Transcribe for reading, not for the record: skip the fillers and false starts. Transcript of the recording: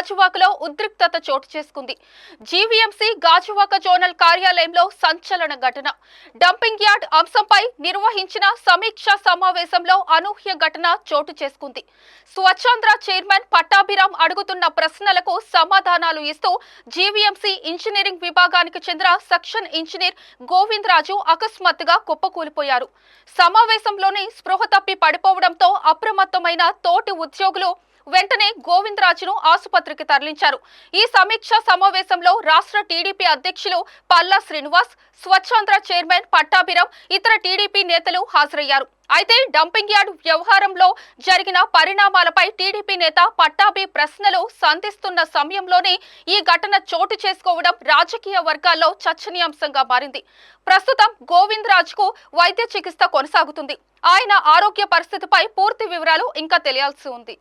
గాజువాకలో ఉద్రిక్తత చోటు చేసుకుంది. జీవీఎంసీ గాజువాక జోనల్ కార్యాలయంలో సంచలన ఘటన. డంపింగ్ యార్డ్ అంశంపై నిర్వహించిన సమీక్షా సమావేశంలో అనూహ్య ఘటన చోటు చేసుకుంది. స్వచ్ఛాంధ్ర చైర్మన్ పట్టాభిరామ్ అడుగుతున్న ప్రశ్నలకు సమాధానాలు ఇస్తూ జీవీఎంసీ ఇంజనీరింగ్ విభాగానికి చెందిన సెక్షన్ ఇంజనీర్ గోవింద్ రాజు అకస్మాత్తుగా కుప్పకూలిపోయారు. సమావేశంలోని స్పృహ తప్పి పడిపోవడంతో అప్రమత్తమైన తోటి ఉద్యోగులు వెంటనే గోవింద్ రాజును ఆసుపత్రికి తరలించారు. ఈ సమీక్షా సమావేశంలో రాష్ట్ర టీడీపీ అధ్యక్షులు పల్లా శ్రీనివాస్, స్వచ్ఛాంధ్ర చైర్మన్ పట్టాభిరామ్, ఇతర టీడీపీ నేతలు హాజరయ్యారు. అయితే డంపింగ్ యార్డ్ వ్యవహారంలో జరిగిన పరిణామాలపై టీడీపీ నేత పట్టాభి ప్రశ్నలు సంధిస్తున్న సమయంలోనే ఈ ఘటన చోటు చేసుకోవడం రాజకీయ వర్గాల్లో చర్చనీయాంశంగా మారింది. ప్రస్తుతం గోవింద్ రాజుకు వైద్య చికిత్స కొనసాగుతుంది. ఆయన ఆరోగ్య పరిస్థితిపై పూర్తి వివరాలు ఇంకా తెలియాల్సి ఉంది.